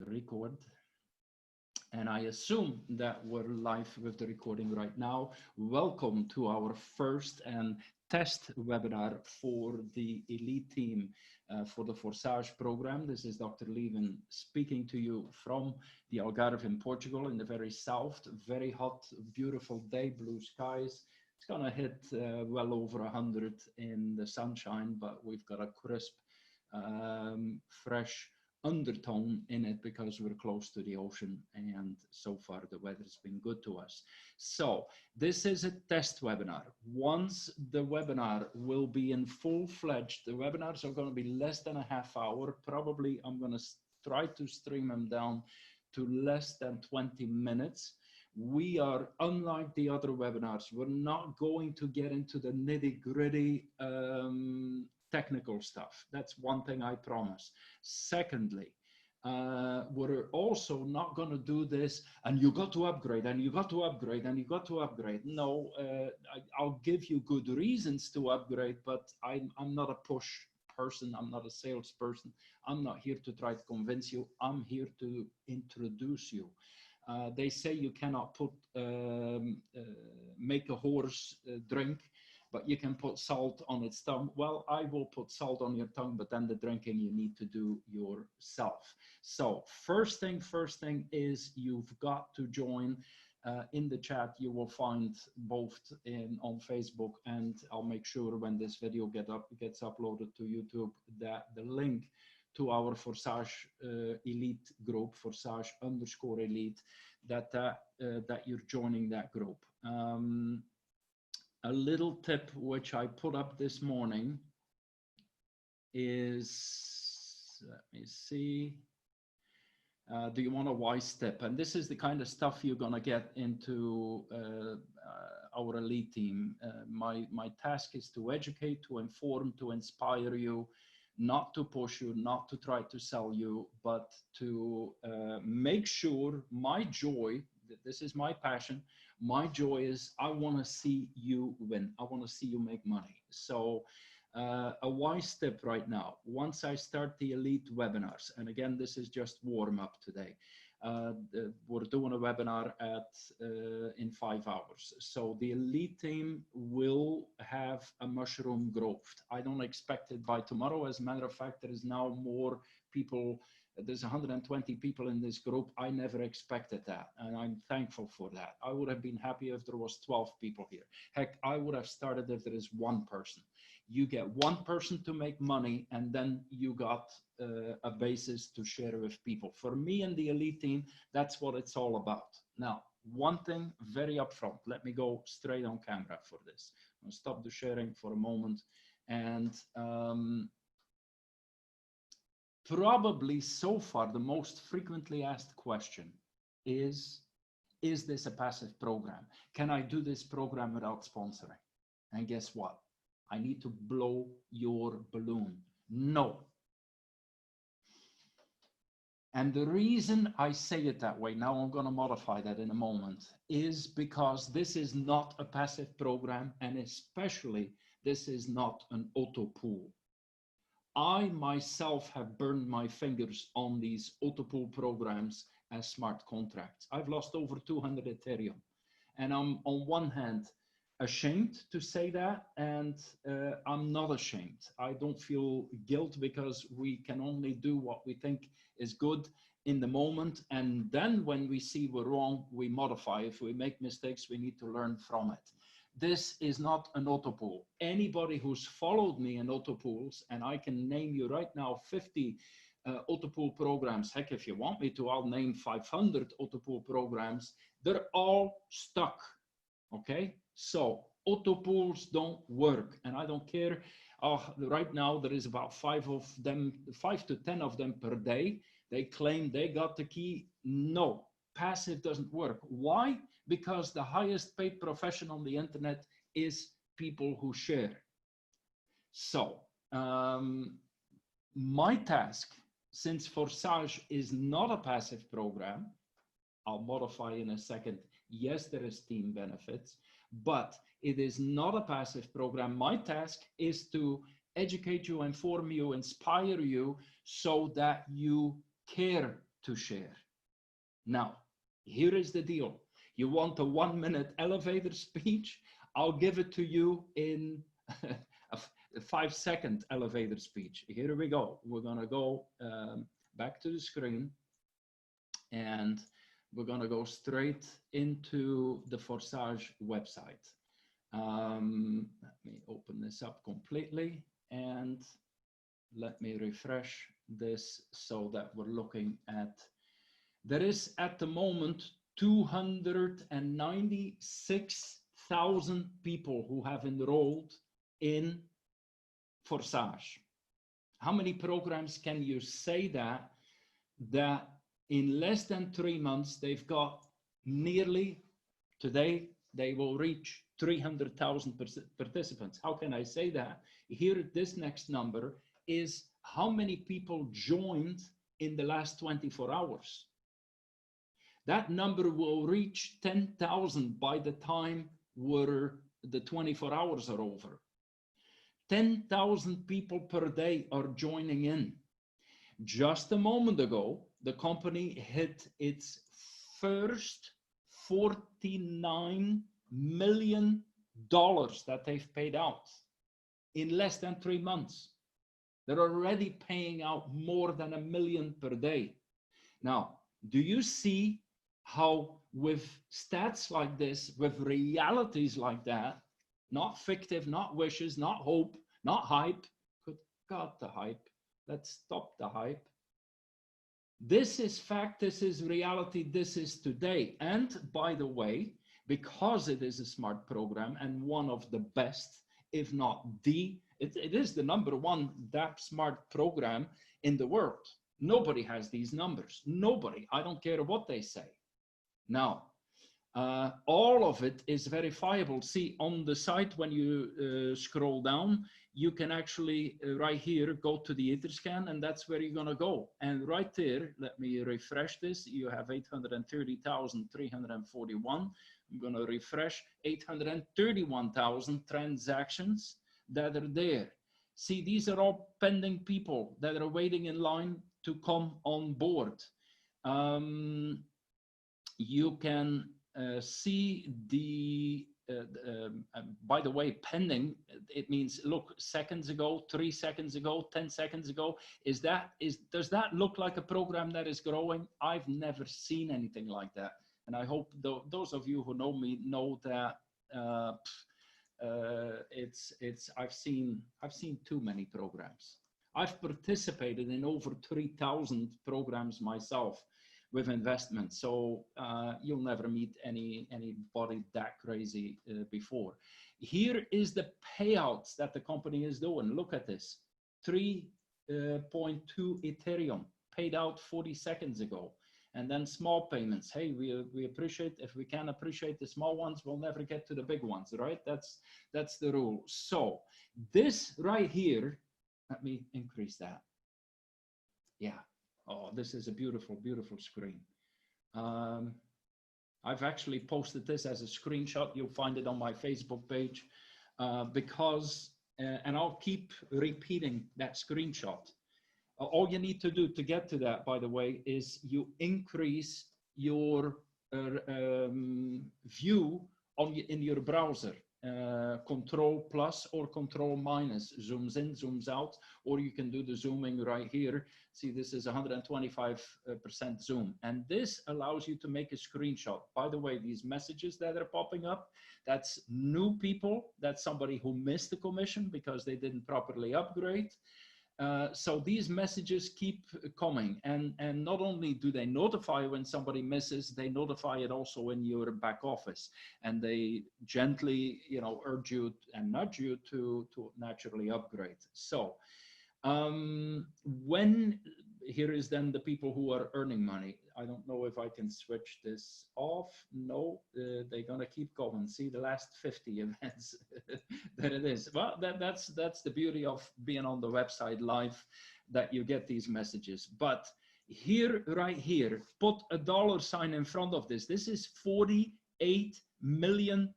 record. And I assume that we're live with the recording right now. Welcome to our first and test webinar for the elite team for the FORSAGE program. This is Dr. Lieven speaking to you from the Algarve in Portugal in the very south. Very hot, beautiful day, blue skies. It's gonna hit well over 100 in the sunshine, but we've got a crisp, fresh undertone in it because we're close to the ocean, and so far the weather's been good to us. So this is a test webinar. Once the webinar will be in full-fledged, the webinars are going to be less than a half hour. Probably I'm going to try to stream them down to less than 20 minutes. We are, unlike the other webinars, we're not going to get into the nitty-gritty technical stuff. That's one thing I promise. Secondly, we're also not going to do this and you got to upgrade and you got to upgrade and you got to upgrade. No, I'll give you good reasons to upgrade, but I'm not a push person. I'm not a salesperson. I'm not here to try to convince you. I'm here to introduce you. They say you cannot put make a horse drink, but you can put salt on its tongue. Well, I will put salt on your tongue, but then the drinking you need to do yourself. So first thing is you've got to join in the chat. You will find both on Facebook, and I'll make sure when this video gets uploaded to YouTube that the link to our FORSAGE elite group, FORSAGE_elite, that you're joining that group. A little tip which I put up this morning is, let me see, do you want a wise tip? And this is the kind of stuff you're gonna get into our elite team. My task is to educate, to inform, to inspire you, not to push you, not to try to sell you, but to make sure my joy, this is my passion, my joy is I want to see you win. I want to see you make money. So a wise tip right now, once I start the elite webinars, and again, this is just warm up today. We're doing a webinar in 5 hours. So the elite team will have a mushroom growth. I don't expect it by tomorrow. As a matter of fact, there is now more people. There's 120 people in this group. I never expected that, and I'm thankful for that. I would have been happy if there was 12 people here. Heck, I would have started if there is one person. You get one person to make money, and then you got a basis to share with people. For me and the elite team, that's what it's all about. Now, one thing very upfront, let me go straight on camera for this. I'll stop the sharing for a moment. And probably so far, the most frequently asked question is this a passive program? Can I do this program without sponsoring? And guess what? I need to blow your balloon. No. And the reason I say it that way, now I'm going to modify that in a moment, is because this is not a passive program, and especially this is not an auto pool. I myself have burned my fingers on these auto pool programs as smart contracts. I've lost over 200 Ethereum. And I'm on one hand ashamed to say that, and I'm not ashamed. I don't feel guilt because we can only do what we think is good in the moment. And then when we see we're wrong, we modify. If we make mistakes, we need to learn from it. This is not an auto pool. Anybody who's followed me in auto pools, and I can name you right now 50 auto pool programs. Heck, if you want me to, I'll name 500 auto pool programs. They're all stuck, okay? So auto pools don't work, and I don't care. Right now, there is about 5 to 10 of them per day. They claim they got the key. No, passive doesn't work. Why? Because the highest paid profession on the internet is people who share. So my task, since FORSAGE is not a passive program, I'll modify in a second. Yes, there is team benefits, but it is not a passive program. My task is to educate you, inform you, inspire you so that you care to share. Now, here is the deal. You want a 1-minute elevator speech? I'll give it to you in a 5-second elevator speech. Here we go. We're going to go back to the screen, and we're going to go straight into the FORSAGE website. Let me open this up completely, and let me refresh this so that we're looking at, there is at the moment 296,000 people who have enrolled in FORSAGE. How many programs can you say that in less than 3 months, they've got nearly, today, they will reach 300,000 participants. How can I say that? Here, this next number is how many people joined in the last 24 hours. That number will reach 10,000 by the time the 24 hours are over. 10,000 people per day are joining in. Just a moment ago, the company hit its first $49 million that they've paid out in less than 3 months. They're already paying out more than $1 million per day. Now, do you see how with stats like this, with realities like that, not fictive, not wishes, not hope, not hype, good God, the hype, let's stop the hype. This is fact, this is reality, this is today. And by the way, because it is a smart program and one of the best, if not it is the #1 DApp smart program in the world. Nobody has these numbers, nobody, I don't care what they say. Now, all of it is verifiable. See, on the site, when you scroll down, you can actually, right here, go to the Etherscan, and that's where you're going to go. And right there, let me refresh this. You have 830,341. I'm going to refresh 831,000 transactions that are there. See, these are all pending people that are waiting in line to come on board. You can see the, by the way, pending, it means, look, seconds ago, 3 seconds ago, 10 seconds ago, does that look like a program that is growing? I've never seen anything like that. And I hope those of you who know me know that I've seen too many programs. I've participated in over 3,000 programs myself with investment, so you'll never meet anybody that crazy before. Here is the payouts that the company is doing. Look at this, 3.2 Ethereum paid out 40 seconds ago. And then small payments. Hey, we appreciate, if we can appreciate the small ones, we'll never get to the big ones, right? That's the rule. So this right here, let me increase that. Yeah. Oh, this is a beautiful, beautiful screen. I've actually posted this as a screenshot. You'll find it on my Facebook page because, and I'll keep repeating that screenshot. All you need to do to get to that, by the way, is you increase your view in your browser. Control plus or control minus, zooms in, zooms out, or you can do the zooming right here. See, this is 125% zoom, and this allows you to make a screenshot. By the way, these messages that are popping up, that's new people, that's somebody who missed the commission because they didn't properly upgrade. So these messages keep coming, and not only do they notify when somebody misses, they notify it also in your back office, and they gently, urge you and nudge you to naturally upgrade. So here is then the people who are earning money. I don't know if I can switch this off. No, they're gonna keep going. See the last 50 events. There it is. Well, that's the beauty of being on the website live, that you get these messages. But here, right here, put a $sign in front of this. This is $48 million.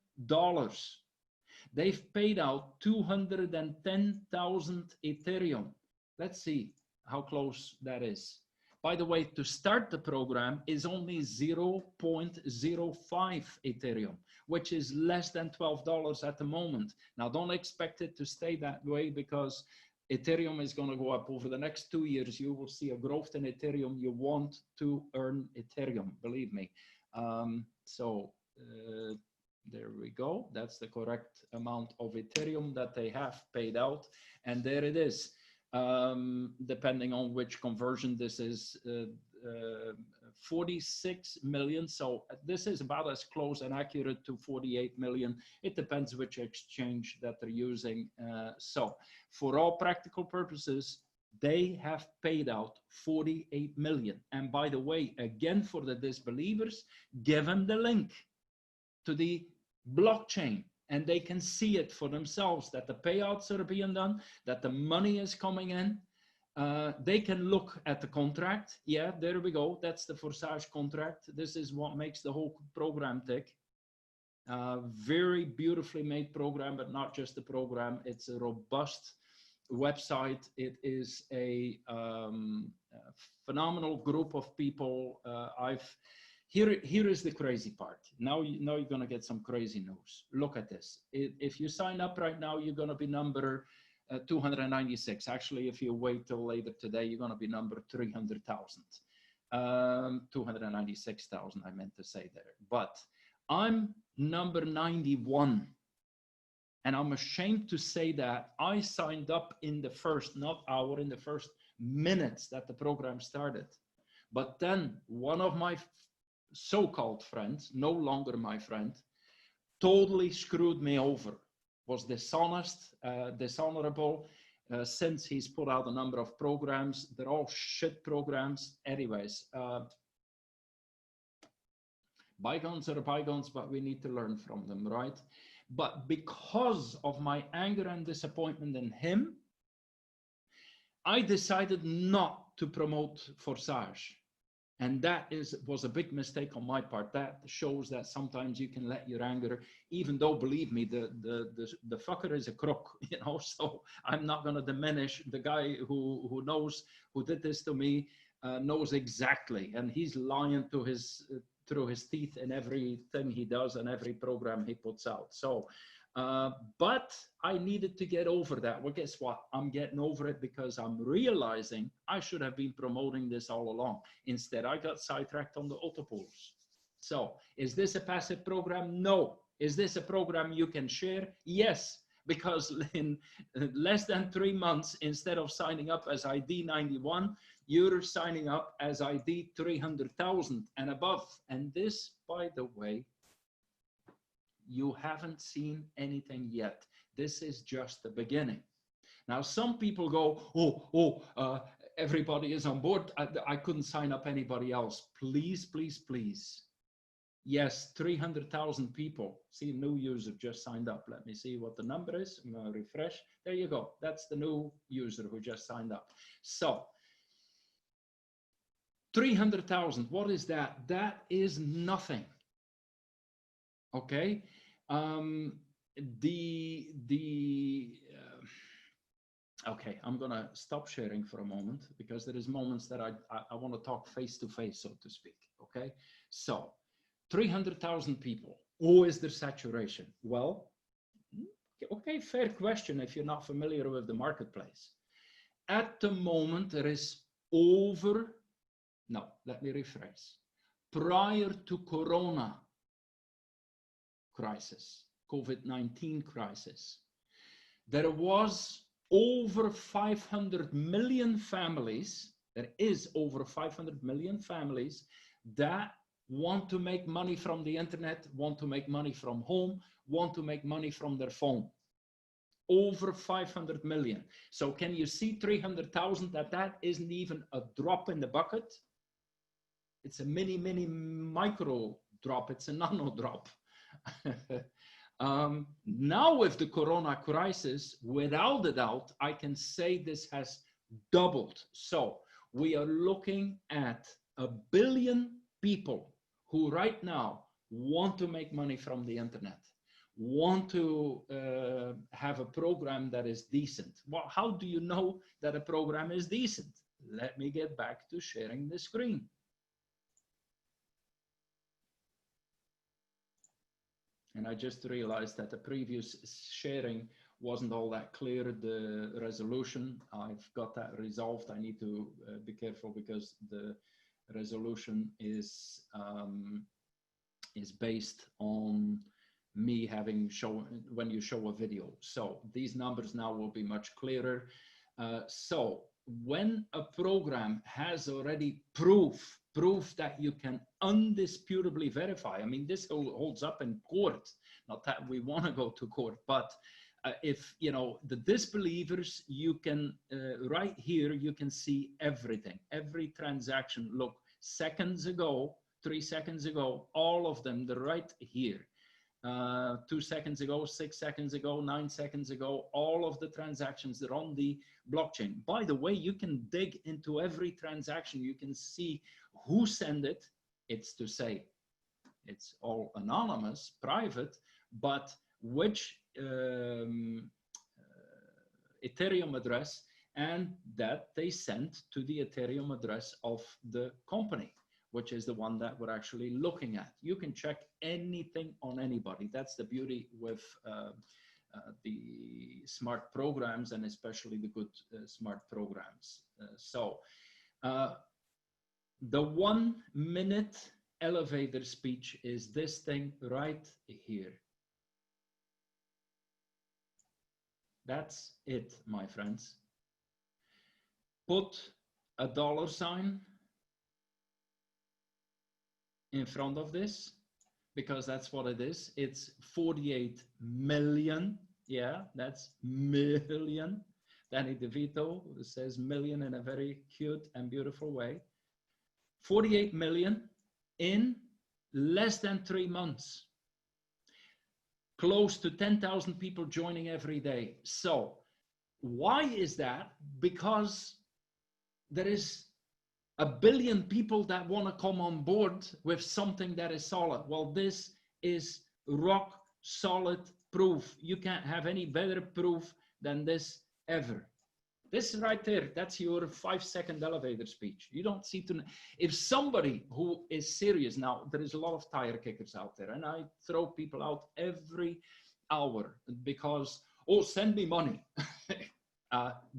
They've paid out 210,000 Ethereum. Let's see how close that is. By the way, to start the program is only 0.05 Ethereum, which is less than $12 at the moment. Now, don't expect it to stay that way, because Ethereum is going to go up over the next 2 years. You will see a growth in Ethereum. You want to earn Ethereum, believe me. There we go. That's the correct amount of Ethereum that they have paid out. And there it is. Depending on which conversion this is, 46 million. So this is about as close and accurate to 48 million. It depends which exchange that they're using. So for all practical purposes, they have paid out 48 million. And by the way, again, for the disbelievers, give them the link to the blockchain, and they can see it for themselves, that the payouts are being done, that the money is coming in. They can look at the contract. Yeah, there we go. That's the FORSAGE contract. This is what makes the whole program tick. Very beautifully made program, but not just the program. It's a robust website. It is a phenomenal group of people. Here is the crazy part. Now you're going to get some crazy news. Look at this. If you sign up right now, you're going to be number 296. Actually, if you wait till later today, you're going to be number 300,000. 296,000, I meant to say there. But I'm number 91. And I'm ashamed to say that I signed up in the first, not hour, in the first minutes that the program started. But then one of my so-called friends, no longer my friend, totally screwed me over, was dishonest, dishonorable, since he's put out a number of programs. They're all shit programs. Anyways, bygones are bygones, but we need to learn from them, right? But because of my anger and disappointment in him, I decided not to promote FORSAGE. And that was a big mistake on my part. That shows that sometimes you can let your anger, even though, believe me, the fucker is a crook, you know. So I'm not going to diminish the guy who knows, who did this to me, knows exactly, and he's lying to his through his teeth in everything he does and every program he puts out. So, but I needed to get over that. Well, guess what? I'm getting over it, because I'm realizing I should have been promoting this all along. Instead, I got sidetracked on the autopools. So is this a passive program? No. Is this a program you can share? Yes, because in less than 3 months, instead of signing up as ID 91, you're signing up as ID 300,000 and above. And this, by the way, you haven't seen anything yet. This is just the beginning. Now, some people go, everybody is on board. I couldn't sign up anybody else. Please, please, please. Yes, 300,000 people. See, a new user just signed up. Let me see what the number is. I'm going to refresh. There you go. That's the new user who just signed up. So 300,000, what is that? That is nothing. Okay. Okay, I'm gonna stop sharing for a moment, because there is moments that I want to talk face to face, so to speak. Okay, so 300,000 people. Oh, is there saturation? Well, okay, fair question if you're not familiar with the marketplace. At the moment, there is over. No, let me rephrase. Prior to Corona crisis, COVID-19 crisis, there was over 500 million families. There is over 500 million families that want to make money from the internet, want to make money from home, want to make money from their phone. Over 500 million. So can you see 300,000, that isn't even a drop in the bucket? It's a mini micro drop. It's a nano drop. Now with the Corona crisis, without a doubt, I can say this has doubled. So we are looking at 1 billion people who right now want to make money from the internet, want to have a program that is decent. Well, how do you know that a program is decent? let me get back to sharing the screen. And I just realized that the previous sharing wasn't all that clear, the resolution. I've got that resolved. I need to be careful because the resolution is based on me having shown when you show a video. So these numbers now will be much clearer. So when a program has already proof that you can undisputably verify, I mean, this holds up in court, not that we want to go to court, but if, you know, the disbelievers, you can, right here, you can see everything, every transaction. Look, seconds ago, 3 seconds ago, all of them, they're right here. 2 seconds ago, 6 seconds ago, 9 seconds ago, all of the transactions that are on the blockchain. By the way, you can dig into every transaction. You can see who sent it. It's to say, it's all anonymous, private, but which Ethereum address, and that they sent to the Ethereum address of the company, which is the one that we're actually looking at. You can check anything on anybody. That's the beauty with the smart programs, and especially the good smart programs. The 1 minute elevator speech is this thing right here. That's it, my friends. Put a $sign in front of this, because that's what it is. It's 48 million. Yeah, that's million. Danny DeVito says million in a very cute and beautiful way. 48 million in less than 3 months. Close to 10,000 people joining every day. So why is that? Because there is 1 billion people that want to come on board with something that is solid. Well, this is rock solid proof. You can't have any better proof than this ever. This right there, that's your 5-second elevator speech. You don't see to, if somebody who is serious, now there is a lot of tire kickers out there, and I throw people out every hour because, oh, send me money.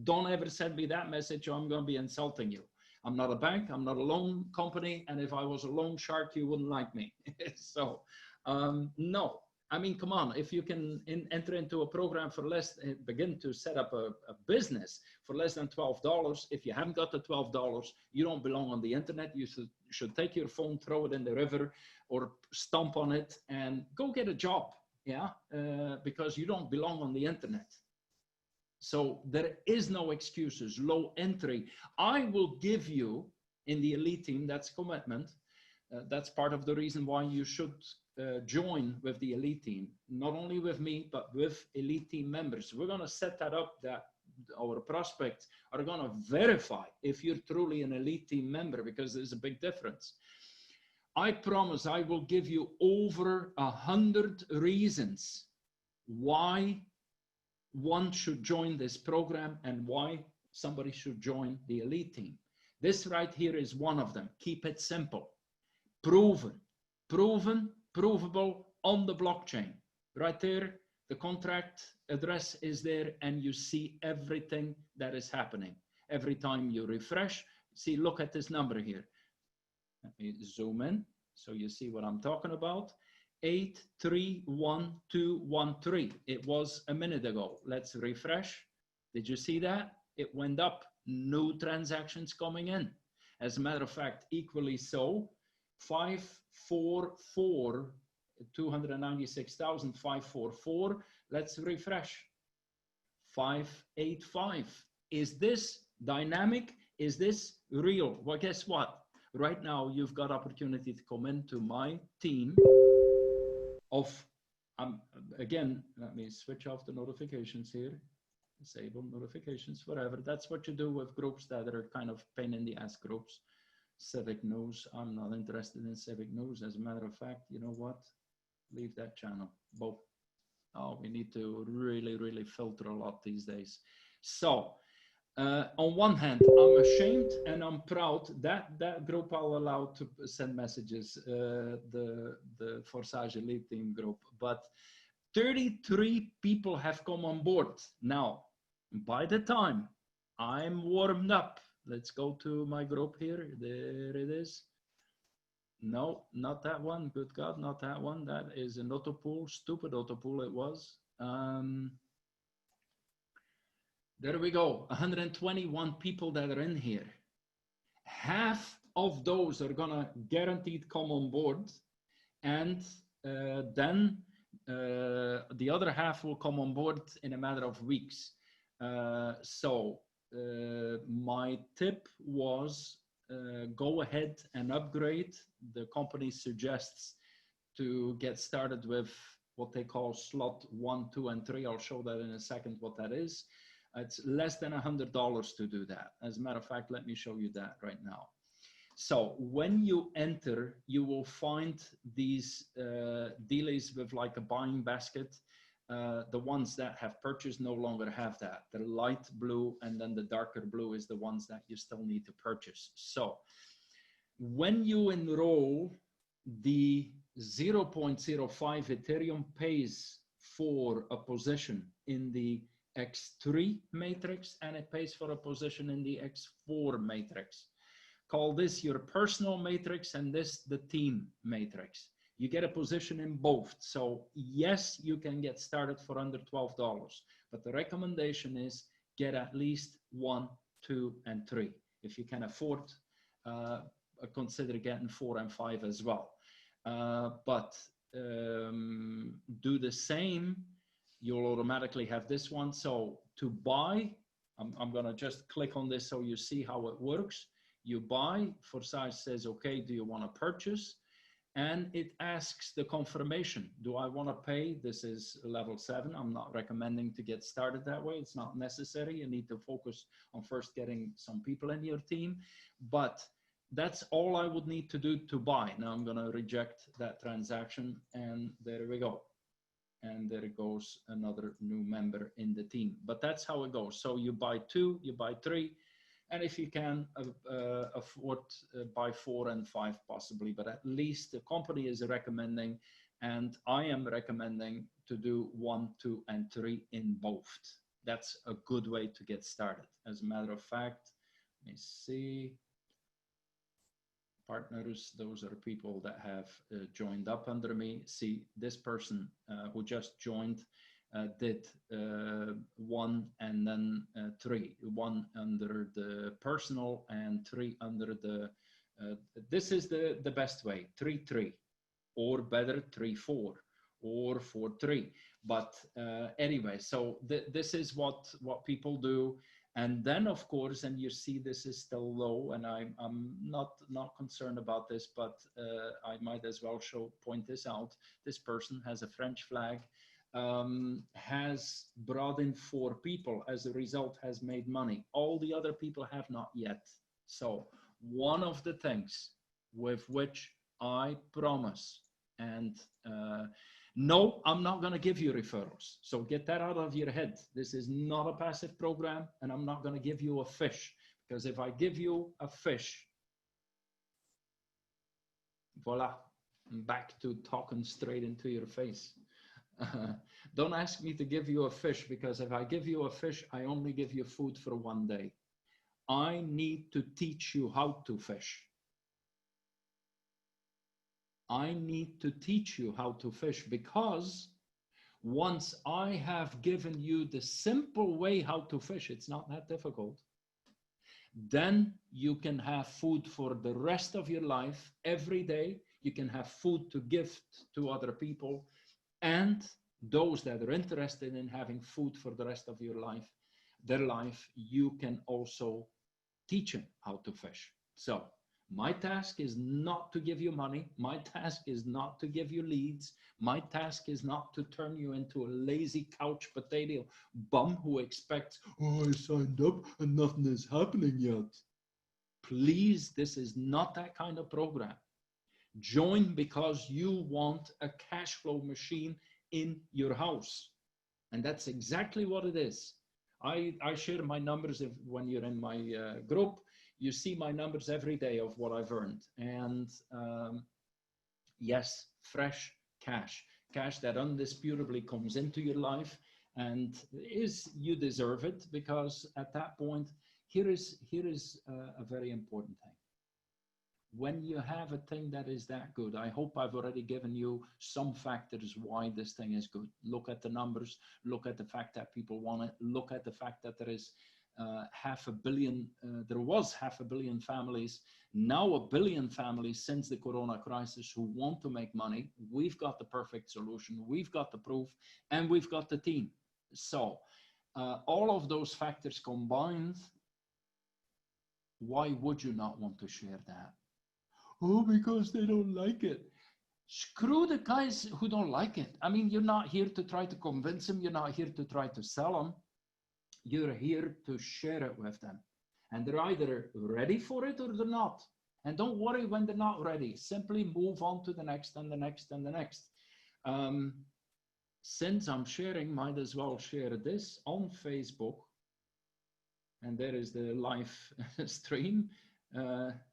Don't ever send me that message or I'm going to be insulting you. I'm not a bank, I'm not a loan company, and if I was a loan shark, you wouldn't like me. So, no. I mean, come on, if you can enter into a program for less, begin to set up a business for less than $12, if you haven't got the $12, you don't belong on the internet. You should take your phone, throw it in the river, or stomp on it and go get a job, yeah? Because you don't belong on the internet. So there is no excuses, low entry. I will give you, in the elite team, that's commitment. That's part of the reason why you should join with the elite team, not only with me, but with elite team members. We're going to set that up that our prospects are going to verify if you're truly an elite team member, because there's a big difference. I promise I will give you over 100 reasons why one should join this program and why somebody should join the elite team. This right here is one of them. Keep it simple. Proven, provable on the blockchain. Right there, the contract address is there, and you see everything that is happening. Every time you refresh, see, look at this number here. Let me zoom in so you see what I'm talking about. 831213. It was a minute ago. Let's refresh. Did you see that? It went up. New transactions coming in. As a matter of fact, equally so, 544, 296,544. Let's refresh. 585. Is this dynamic? Is this real? Well, guess what? Right now, you've got opportunity to come into my team of, again, let me switch off the notifications here. Disable notifications forever. That's what you do with groups that are kind of pain in the ass groups. Civic news, I'm not interested in civic news. As a matter of fact, you know what? Leave that channel. Both. Oh, we need to really, really filter a lot these days. So On one hand, I'm ashamed and I'm proud that that group I'll allow to send messages, the FORSAGE Elite Team group, but 33 people have come on board. Now, by the time I'm warmed up, let's go to my group here. There it is. No, not that one. Good God, not that one. That is an autopool, stupid autopool it was. There we go, 121 people that are in here. Half of those are gonna guaranteed come on board, and then the other half will come on board in a matter of weeks. So my tip was go ahead and upgrade. The company suggests to get started with what they call slot 1, 2, and 3. I'll show that in a second what that is. It's less than $100 to do that. As a matter of fact, let me show you that right now. So when you enter, you will find these dealies with like a buying basket. The ones that have purchased no longer have that. The light blue and then the darker blue is the ones that you still need to purchase. So when you enroll, the 0.05 Ethereum pays for a position in the X3 matrix, and it pays for a position in the X4 matrix. Call this your personal matrix and this the team matrix. You get a position in both. So yes, you can get started for under $12, but the recommendation is get at least 1, 2, and 3. If you can afford, consider getting 4 and 5 as well. But do the same, you'll automatically have this one. So to buy, I'm gonna just click on this so you see how it works. You buy, FORSAGE says, okay, do you wanna purchase? And it asks the confirmation. Do I wanna pay? This is level 7. I'm not recommending to get started that way. It's not necessary. You need to focus on first getting some people in your team, but that's all I would need to do to buy. Now I'm gonna reject that transaction, and there we go. And there goes another new member in the team. But that's how it goes. So you buy 2, you buy 3, and if you can afford, buy 4 and 5 possibly, but at least the company is recommending, and I am recommending to do 1, 2, and 3 in both. That's a good way to get started. As a matter of fact, let me see. Partners, those are people that have joined up under me. See, this person who just joined did 1 and then 3. 1 under the personal and 3 under the, this is the best way, 3, 3, or better 3, 4, or 4, 3. But anyway, so this is what people do. And then, of course, and you see this is still low, and I'm not concerned about this, but I might as well point this out. This person has a French flag, has brought in 4 people, as a result has made money. All the other people have not yet. So one of the things with which I promise, and no, I'm not going to give you referrals. So get that out of your head. This is not a passive program, and I'm not going to give you a fish, because if I give you a fish, voila, I'm back to talking straight into your face. Don't ask me to give you a fish, because if I give you a fish, I only give you food for 1 day. I need to teach you how to fish. I need to teach you how to fish, because once I have given you the simple way how to fish, it's not that difficult, then you can have food for the rest of your life. Every day you can have food to gift to other people, and those that are interested in having food for the rest of your life, you can also teach them how to fish. So my task is not to give you money. My task is not to give you leads. My task is not to turn you into a lazy couch potato bum who expects, oh, I signed up and nothing is happening yet. Please, this is not that kind of program. Join because you want a cash flow machine in your house. And that's exactly what it is. I share my numbers when you're in my group. You see my numbers every day of what I've earned. And yes, fresh cash that undisputably comes into your life, and you deserve it, because at that point, here is a very important thing. When you have a thing that is that good, I hope I've already given you some factors why this thing is good. Look at the numbers, look at the fact that people want it, look at the fact that there is there was 500 million families, now 1 billion families since the Corona crisis who want to make money. We've got the perfect solution, we've got the proof, and we've got the team. So all of those factors combined, why would you not want to share that? Oh, because they don't like it. Screw the guys who don't like it. I mean, you're not here to try to convince them. You're not here to try to sell them. You're here to share it with them. And they're either ready for it or they're not. And don't worry when they're not ready. Simply move on to the next and the next and the next. Since I'm sharing, might as well share this on Facebook. And there is the live stream.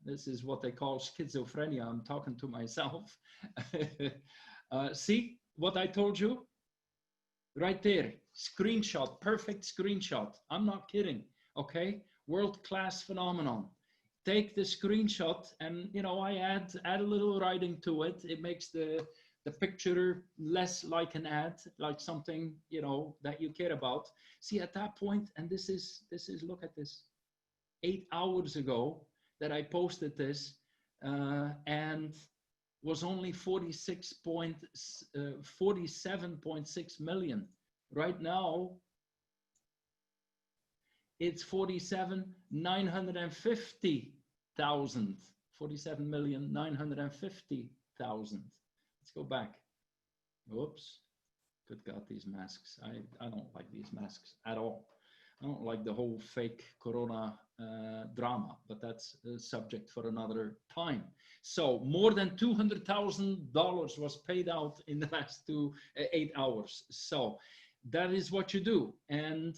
This is what they call schizophrenia. I'm talking to myself. See what I told you? Right there, screenshot, perfect screenshot. I'm not kidding, okay? World-class phenomenon. Take the screenshot and, you know, I add a little writing to it. It makes the picture less like an ad, like something, you know, that you care about. See, at that point, and this is, look at this, 8 hours ago that I posted this, and was only 47.6 million. Right now, it's 47,950,000. 47,950,000. Let's go back. Whoops. Good God, these masks. I don't like these masks at all. I don't like the whole fake Corona drama, but that's a subject for another time. So more than $200,000 was paid out in the last 8 hours. So that is what you do. And,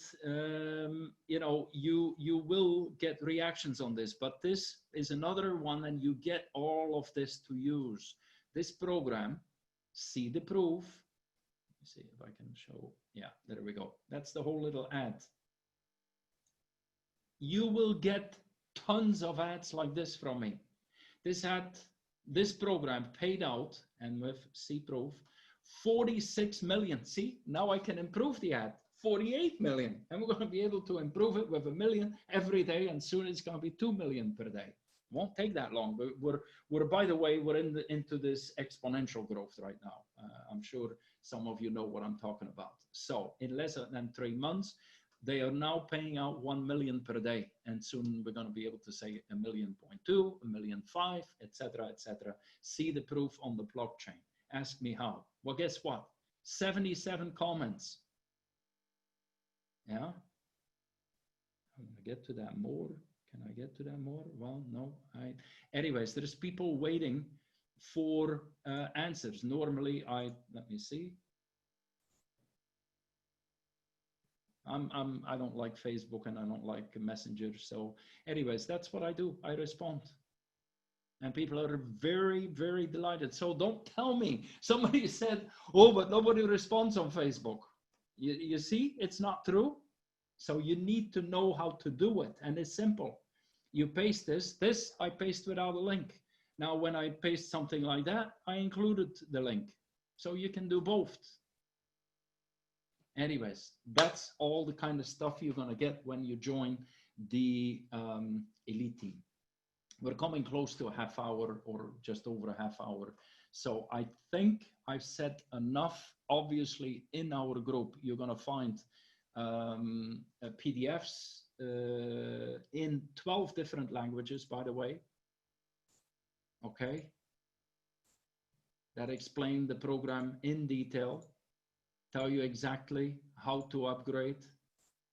you know, you will get reactions on this, but this is another one, and you get all of this to use this program. See the proof. Let's see if I can show. Yeah, there we go. That's the whole little ad. You will get tons of ads like this from me. This program paid out, and with see proof, 46 million. See, now I can improve the ad. 48 million, and we're going to be able to improve it with 1 million every day, and soon it's going to be 2 million per day. Won't take that long, but we're by the way, we're into this exponential growth right now. I'm sure some of you know what I'm talking about. So in less than 3 months, they are now paying out 1 million per day, and soon we're going to be able to say 1.2 million, 1.5 million, etc., etc. See the proof on the blockchain. Ask me how. Well, guess what? 77 comments. Yeah. I'm going to get to that more. Can I get to that more? Well, no. Anyways, there's people waiting for answers. Normally, let me see. I don't like Facebook and I don't like Messenger. So anyways, that's what I do. I respond. And people are very, very delighted. So don't tell me. Somebody said, oh, but nobody responds on Facebook. You see, it's not true. So you need to know how to do it. And it's simple. You paste this I paste without a link. Now, when I paste something like that, I included the link. So you can do both. Anyways, that's all the kind of stuff you're going to get when you join the elite team. We're coming close to a half hour or just over a half hour. So I think I've said enough. Obviously, in our group, you're going to find PDFs in 12 different languages, by the way. Okay. That explain the program in detail. Tell you exactly how to upgrade,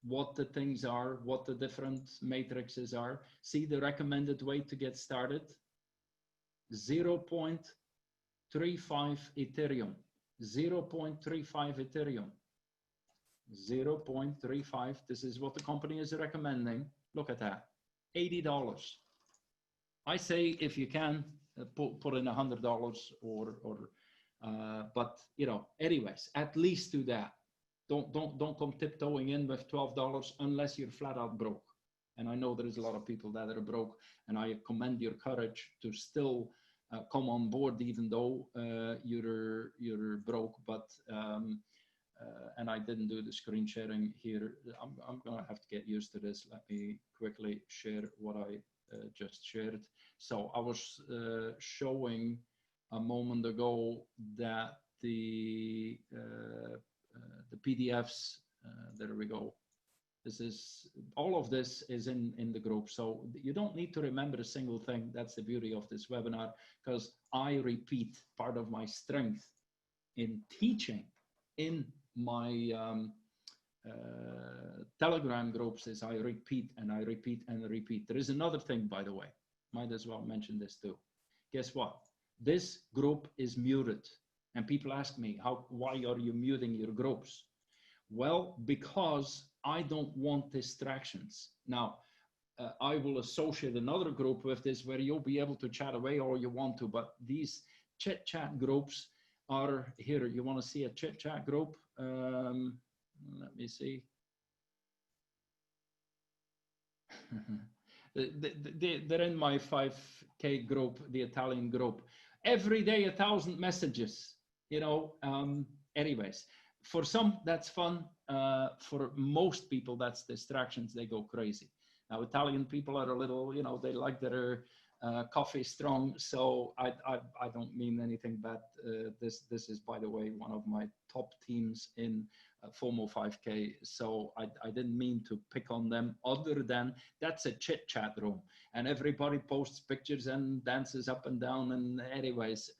what the things are, what the different matrices are. See the recommended way to get started. 0.35 Ethereum. 0.35 Ethereum. 0.35. This is what the company is recommending. Look at that, $80. I say if you can put in $100 but you know, anyways, at least do that. Don't come tiptoeing in with $12 unless you're flat out broke. And I know there is a lot of people that are broke, and I commend your courage to still come on board even though you're broke. But and I didn't do the screen sharing here. I'm gonna have to get used to this. Let me quickly share what I just shared. So I was showing a moment ago that the PDFs, there we go. This is, all of this is in the group. So you don't need to remember a single thing. That's the beauty of this webinar, because I repeat. Part of my strength in teaching in my Telegram groups is I repeat and I repeat and repeat. There is another thing, by the way, might as well mention this too. Guess what? This group is muted, and people ask me, why are you muting your groups? Well, because I don't want distractions. Now, I will associate another group with this where you'll be able to chat away all you want to, but these chit chat groups are here. You want to see a chit chat group? Let me see. They're in my 5K group, the Italian group. Every day, 1,000 messages, you know. Anyways, for some, that's fun. For most people, that's distractions. They go crazy. Now, Italian people are a little, you know, they like their coffee strong. So I don't mean anything bad. This is, by the way, one of my top teams in FOMO 5K. So I didn't mean to pick on them, other than that's a chit chat room, and everybody posts pictures and dances up and down. And anyways,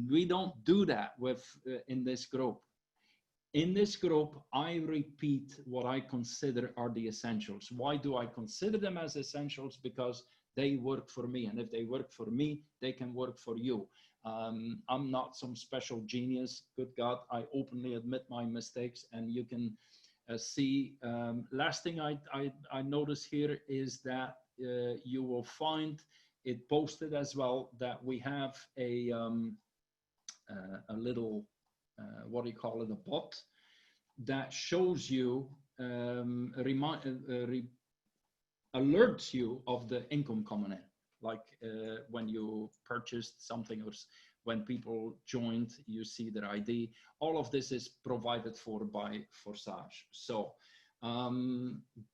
we don't do that with in this group. In this group, I repeat what I consider are the essentials. Why do I consider them as essentials? Because they work for me. And if they work for me, they can work for you. I'm not some special genius. Good God, I openly admit my mistakes. And you can see, last thing I notice here is that you will find it posted as well that we have a little, what do you call it, a bot that shows you, alerts you of the income coming in, like when you purchased something or when people joined, you see their ID. All of this is provided for by FORSAGE. So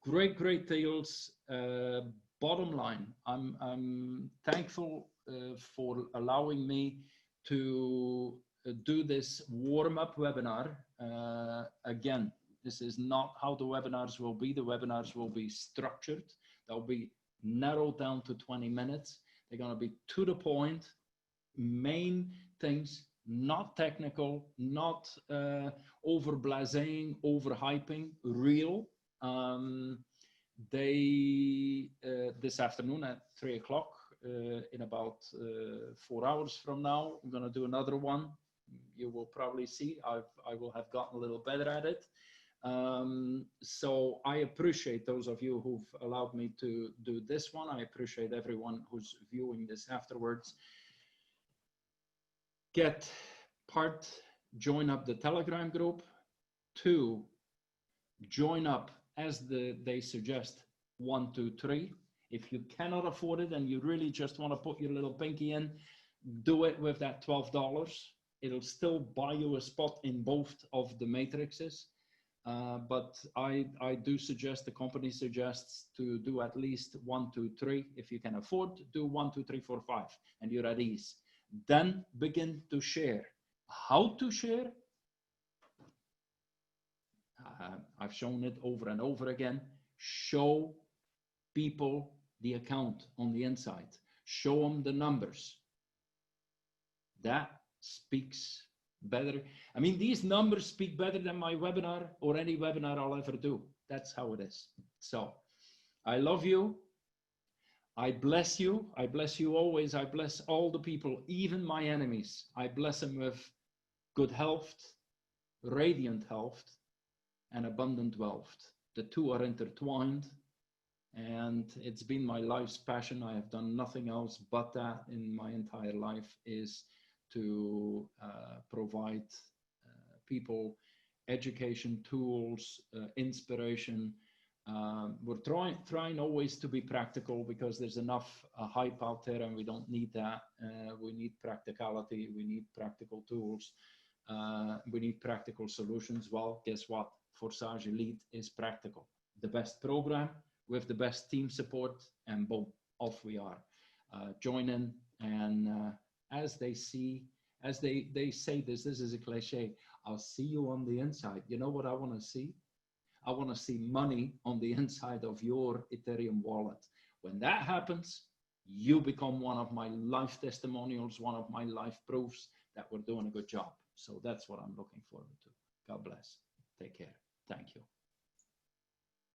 great deals. Bottom line, I'm thankful for allowing me to do this warm-up webinar. Again, this is not how the webinars will be. The webinars will be structured. They'll be narrowed down to 20 minutes. They're going to be to the point, main things, not technical, not over-blasing, over-hyping, real. This afternoon at 3 o'clock, in about 4 hours from now, I'm going to do another one. You will probably see I will have gotten a little better at it. So I appreciate those of you who've allowed me to do this one. I appreciate everyone who's viewing this afterwards. Get part, join up the Telegram group. 2, join up, as they suggest, 1, 2, 3. If you cannot afford it and you really just want to put your little pinky in, do it with that $12. It'll still buy you a spot in both of the matrices. But I do suggest, the company suggests, to do at least 1, 2, 3. If you can afford, do 1, 2, 3, 4, 5, and you're at ease. Then begin to share. How to share? I've shown it over and over again. Show people the account on the inside. Show them the numbers. That speaks better. I mean, these numbers speak better than my webinar or any webinar I'll ever do. That's how it is. So I love you. I bless you. I bless you always. I bless all the people, even my enemies. I bless them with good health, radiant health, and abundant wealth. The two are intertwined, and it's been my life's passion. I have done nothing else but that in my entire life, is to provide people education, tools, inspiration. We're trying always to be practical, because there's enough hype out there, and we don't need that. We need practicality. We need practical tools. We need practical solutions. Well, guess what? FORSAGE Elite is practical. The best program with the best team support, and boom, off we are. Join in, and as they say this is a cliche, I'll see you on the inside. You know what I want to see? I want to see money on the inside of your Ethereum wallet. When that happens, you become one of my life testimonials, one of my life proofs that we're doing a good job. So that's what I'm looking forward to. God bless. Take care. Thank you.